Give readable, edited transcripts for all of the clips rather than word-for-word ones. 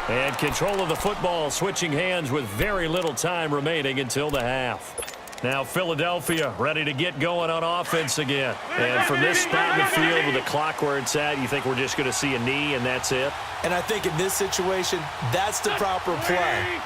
And control of the football switching hands with very little time remaining until the half. Now Philadelphia ready to get going on offense again. And from this spot in the field with the clock where it's at, you think we're just going to see a knee and that's it? And I think in this situation, that's the proper play.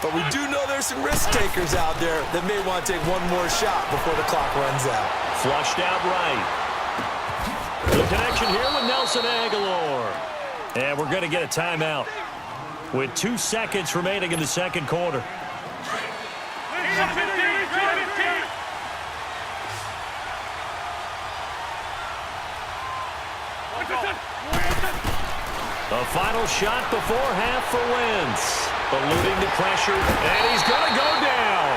But we do know there's some risk takers out there that may want to take one more shot before the clock runs out. Flushed out right. The connection here with Nelson Aguilar. And we're going to get a timeout with 2 seconds remaining in the second quarter. A final shot before half for Wentz. Eluding the pressure, and he's going to go down.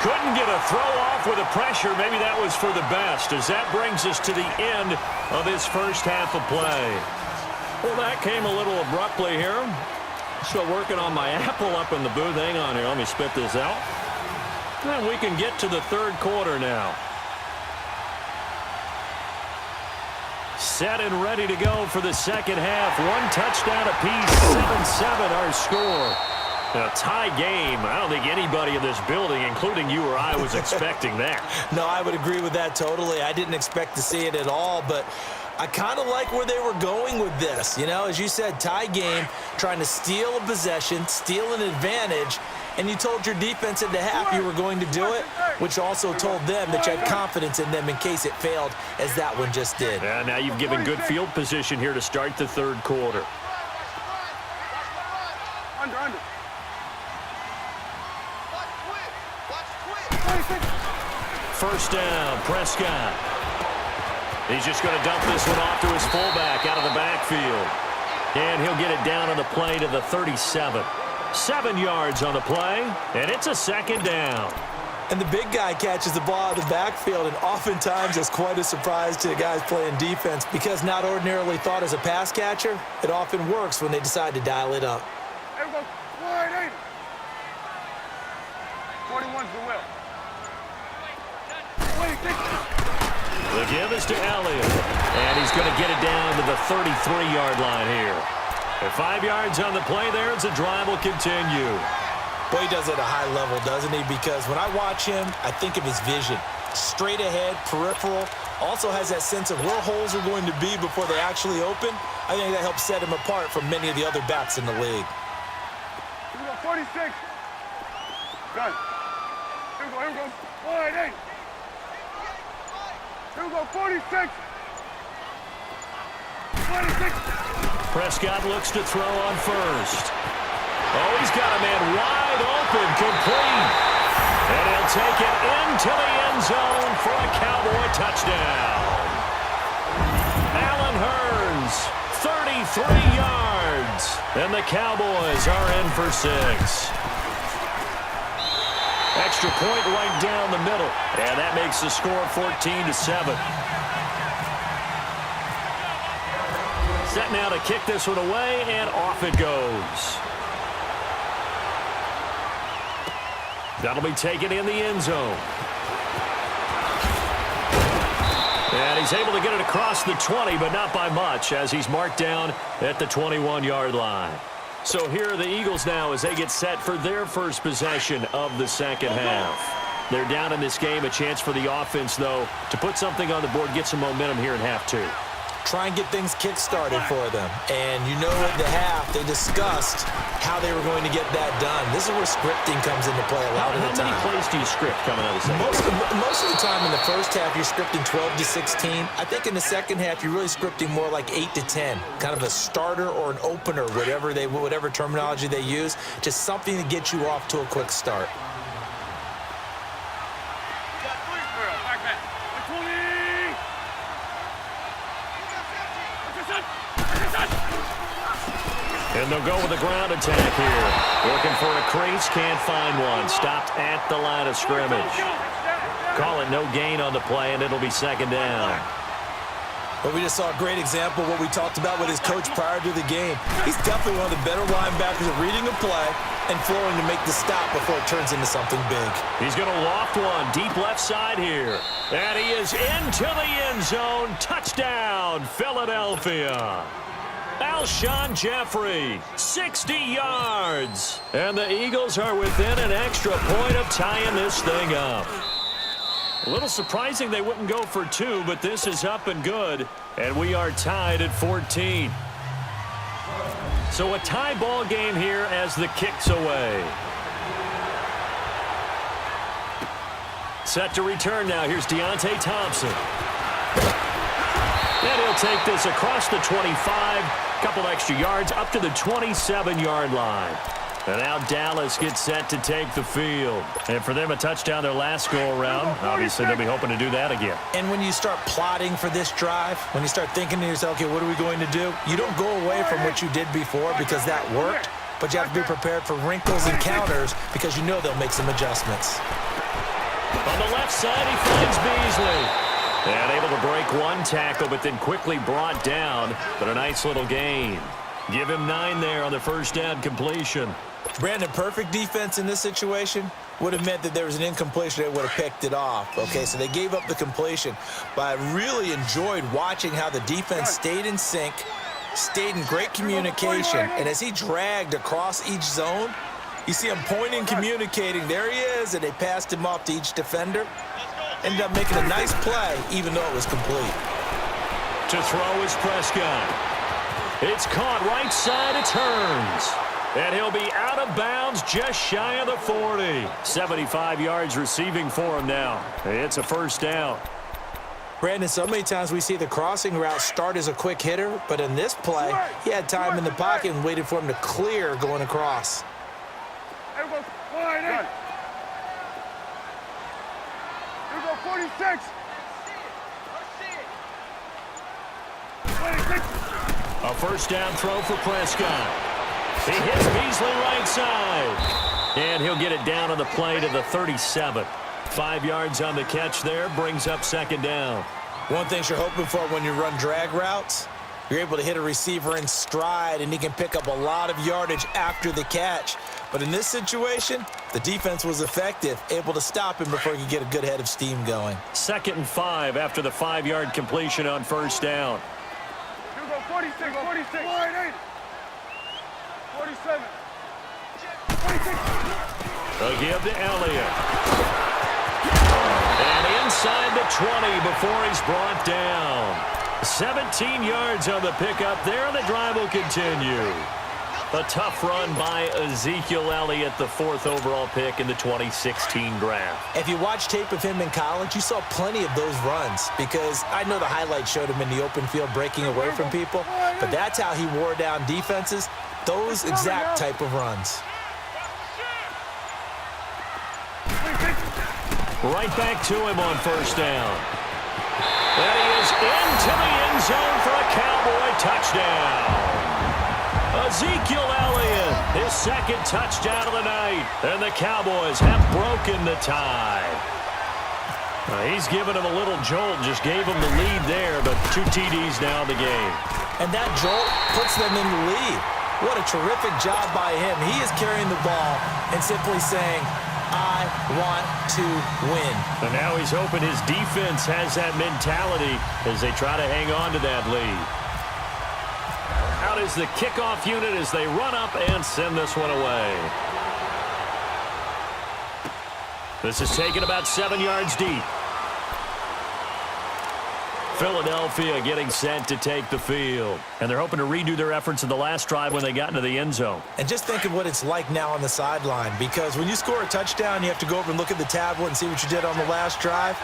Couldn't get a throw off with the pressure. Maybe that was for the best, as that brings us to the end of this first half of play. Well, that came a little abruptly here. Still working on my apple up in the booth. Hang on here. Let me spit this out. And we can get to the third quarter now. Set and ready to go for the second half. One touchdown apiece. 7-7 our score. A tie game. I don't think anybody in this building, including you or I, was expecting that. No, I would agree with that totally. I didn't expect to see it at all, but I kind of like where they were going with this. You know, as you said, tie game, trying to steal a possession, steal an advantage, and you told your defense at the half you were going to do it, which also told them that you had confidence in them in case it failed, as that one just did. Yeah, now you've given good field position here to start the third quarter. Under. First down, Prescott. He's just going to dump this one off to his fullback out of the backfield. And he'll get it down on the play to the 37. 7 yards on the play, and it's a second down. And the big guy catches the ball out of the backfield, and oftentimes it's quite a surprise to the guys playing defense because not ordinarily thought as a pass catcher, it often works when they decide to dial it up. There we go. Wide 21's the will. The give is to Elliott, and he's going to get it down to the 33-yard line here. And 5 yards on the play there as the drive will continue. Boy, he does it at a high level, doesn't he? Because when I watch him, I think of his vision. Straight ahead, peripheral, also has that sense of where holes are going to be before they actually open. I think that helps set him apart from many of the other backs in the league. Here we go, 46. Done. Here we go. Wide 8. Here we go, 46. 26. Prescott looks to throw on first. Oh, he's got a man wide open, complete. And he'll take it into the end zone for a Cowboy touchdown. Allen Hurns, 33 yards. And the Cowboys are in for 6. Extra point right down the middle. And that makes the score 14-7. Set now to kick this one away, and off it goes. That'll be taken in the end zone. And he's able to get it across the 20, but not by much, as he's marked down at the 21-yard line. So here are the Eagles now as they get set for their first possession of the second half. They're down in this game. A chance for the offense, though, to put something on the board, get some momentum here in half 2. Try and get things kick-started for them. And you know at the half, they discussed how they were going to get that done. This is where scripting comes into play a lot of the time. How many plays do you script coming out of the second? Most of the time in the first half, you're scripting 12 to 16. I think in the second half, you're really scripting more like 8 to 10. Kind of a starter or an opener, whatever terminology they use. Just something to get you off to a quick start. And they'll go with the ground attack here. Looking for a crease, can't find one. Stopped at the line of scrimmage. Call it no gain on the play, and it'll be second down. But we just saw a great example of what we talked about with his coach prior to the game. He's definitely one of the better linebackers at reading a play and flowing to make the stop before it turns into something big. He's going to loft one deep left side here. And he is into the end zone. Touchdown, Philadelphia. Alshon Jeffrey, 60 yards. And the Eagles are within an extra point of tying this thing up. A little surprising they wouldn't go for two, but this is up and good. And we are tied at 14. So a tie ball game here as the kick's away. Set to return now. Here's Deontay Thompson. And he'll take this across the 25. Couple extra yards up to the 27-yard line. And now Dallas gets set to take the field. And for them, a touchdown their last go-around. Obviously, they'll be hoping to do that again. And when you start plotting for this drive, when you start thinking to yourself, okay, what are we going to do? You don't go away from what you did before because that worked. But you have to be prepared for wrinkles and counters because you know they'll make some adjustments. On the left side, he finds Beasley. And able to break one tackle, but then quickly brought down. But a nice little gain. Give him 9 there on the first down completion. Brandon, perfect defense in this situation would have meant that there was an incompletion that would have picked it off. Okay, so they gave up the completion. But I really enjoyed watching how the defense stayed in sync, stayed in great communication. And as he dragged across each zone, you see him pointing, communicating. There he is, and they passed him off to each defender. Ended up making a nice play, even though it was complete. To throw is Prescott. It's caught right side, it turns. And he'll be out of bounds just shy of the 40. 75 yards receiving for him now. It's a first down. Brandon, so many times we see the crossing route start as a quick hitter, but in this play, he had time in the pocket and waited for him to clear going across. Here we go. 46. 26. A first down throw for Prescott. He hits Beasley right side. And he'll get it down on the play to the 37. 5 yards on the catch there, brings up second down. One thing you're hoping for when you run drag routes, you're able to hit a receiver in stride, and he can pick up a lot of yardage after the catch. But in this situation, the defense was effective, able to stop him before he could get a good head of steam going. 2nd and 5 after the 5-yard completion on first down. Here we go. 46. 46. 47. 46. A give to Elliott. And inside the 20 before he's brought down. 17 yards on the pickup there. The drive will continue. A tough run by Ezekiel Elliott, the 4th overall pick in the 2016 draft. If you watch tape of him in college, you saw plenty of those runs because I know the highlights showed him in the open field breaking away from people, but that's how he wore down defenses, those exact type of runs. Right back to him on first down. And he is into the end zone for a Cowboy touchdown. Ezekiel Elliott, his 2nd touchdown of the night. And the Cowboys have broken the tie. He's given him a little jolt, just gave him the lead there, but 2 TDs now in the game. And that jolt puts them in the lead. What a terrific job by him. He is carrying the ball and simply saying, I want to win. And now he's hoping his defense has that mentality as they try to hang on to that lead. Out is the kickoff unit as they run up and send this one away. This is taken about 7 yards deep. Philadelphia getting set to take the field. And they're hoping to redo their efforts in the last drive when they got into the end zone. And just think of what it's like now on the sideline, because when you score a touchdown, you have to go over and look at the tablet and see what you did on the last drive.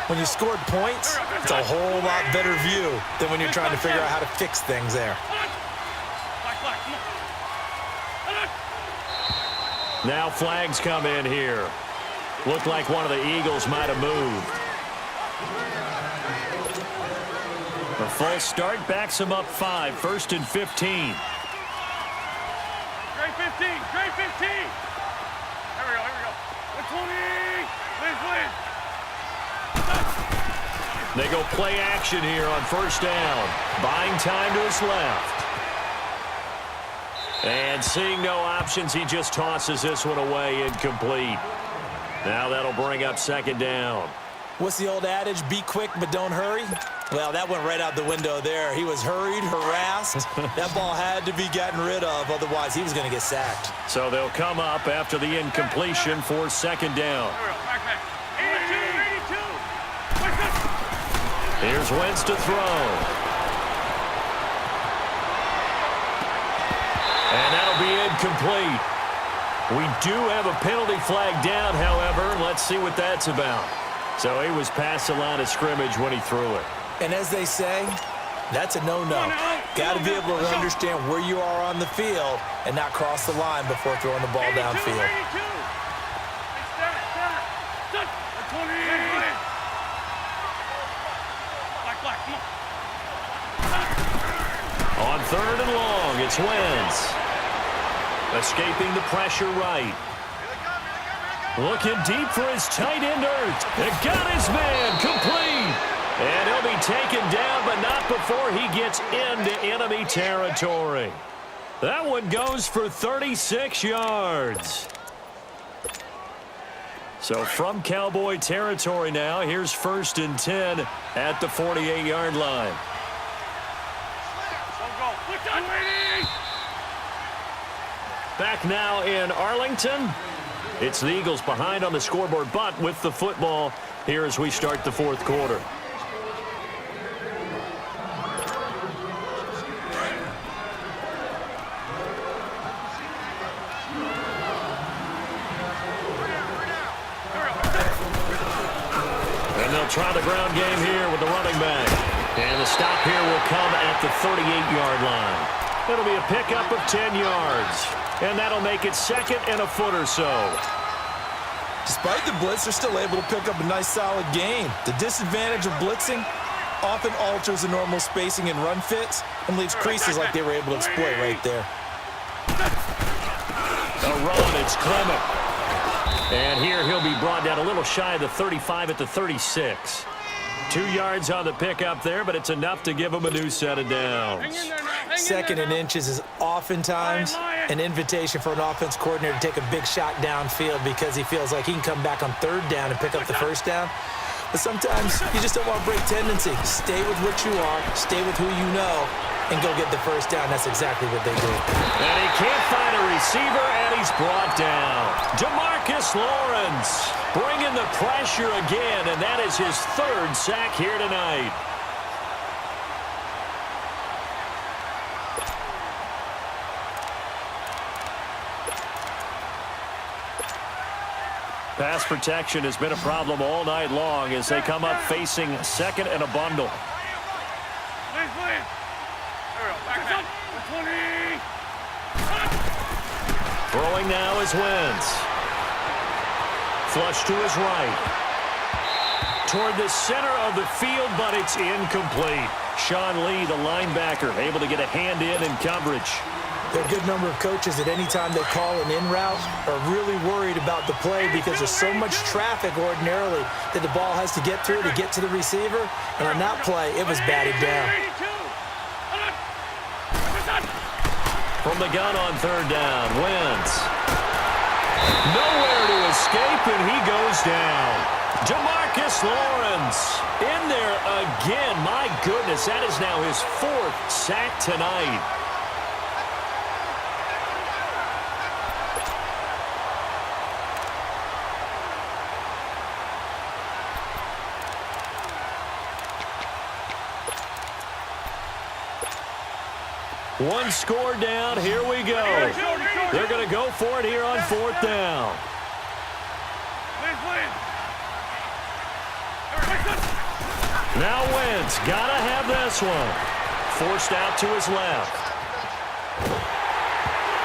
When you scored points, it's a whole lot better view than when you're trying to figure out how to fix things there. Now flags come in here. Looked like one of the Eagles might have moved. A false start backs him up 5, 1st and 15. Great 15. Great 15. Here we go. 120. Liz. They go play action here on first down. Buying time to his left. And seeing no options, he just tosses this one away incomplete. Now that'll bring up second down. What's the old adage? Be quick, but don't hurry. Well, that went right out the window there. He was hurried, harassed. That ball had to be gotten rid of, otherwise he was going to get sacked. So they'll come up after the incompletion for second down. Here's Wentz to throw. And that'll be incomplete. We do have a penalty flag down, however. Let's see what that's about. So he was past the line of scrimmage when he threw it. And as they say, that's a no-no. Got to be able to understand where you are on the field and not cross the line before throwing the ball downfield. On third and long, it's Wentz. Escaping the pressure right. Looking deep for his tight end. It got his man complete. And he'll be taken down, but not before he gets into enemy territory. That one goes for 36 yards. So from Cowboy territory now, here's 1st and 10 at the 48-yard line. Back now in Arlington. It's the Eagles behind on the scoreboard, but with the football here as we start the fourth quarter. And they'll try the ground game here with the running back. And the stop here will come at the 38-yard line. It'll be a pickup of 10 yards. And that'll make it second and a foot or so. Despite the blitz, they're still able to pick up a nice, solid gain. The disadvantage of blitzing often alters the normal spacing and run fits and leaves creases like they were able to exploit right there. The run, it's Clement. And here he'll be brought down a little shy of the 35 at the 36. 2 yards on the pickup there, but it's enough to give him a new set of downs. Second and inches is oftentimes an invitation for an offense coordinator to take a big shot downfield because he feels like he can come back on third down and pick up the first down. But sometimes you just don't want to break tendency. Stay with what you are, stay with who you know, and go get the first down. That's exactly what they do. And he can't find a receiver, and he's brought down. DeMarcus Lawrence bringing the pressure again, and that is his 3rd sack here tonight. Pass protection has been a problem all night long as they come up facing second and a bundle. Throwing now is Wentz. Flush to his right. Toward the center of the field, but it's incomplete. Sean Lee, the linebacker, able to get a hand in coverage. There are a good number of coaches that anytime they call an in route are really worried about the play because there's so much traffic ordinarily that the ball has to get through to get to the receiver. And on that play, it was batted down. From the gun on third down, Wentz. Nowhere to escape, and he goes down. DeMarcus Lawrence in there again. My goodness, that is now his 4th sack tonight. One score down. Here we go. They're going to go for it here on 4th down. Now Wentz. Got to have this one. Forced out to his left.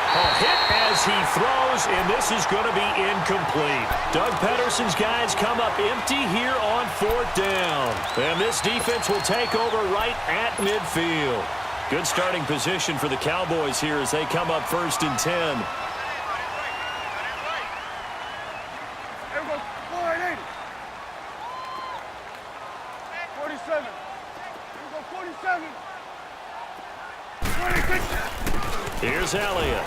A hit as he throws, and this is going to be incomplete. Doug Pederson's guys come up empty here on 4th down. And this defense will take over right at midfield. Good starting position for the Cowboys here as they come up 1st and 10. Here we go. 47. Here we go. 47. 26. Here's Elliott.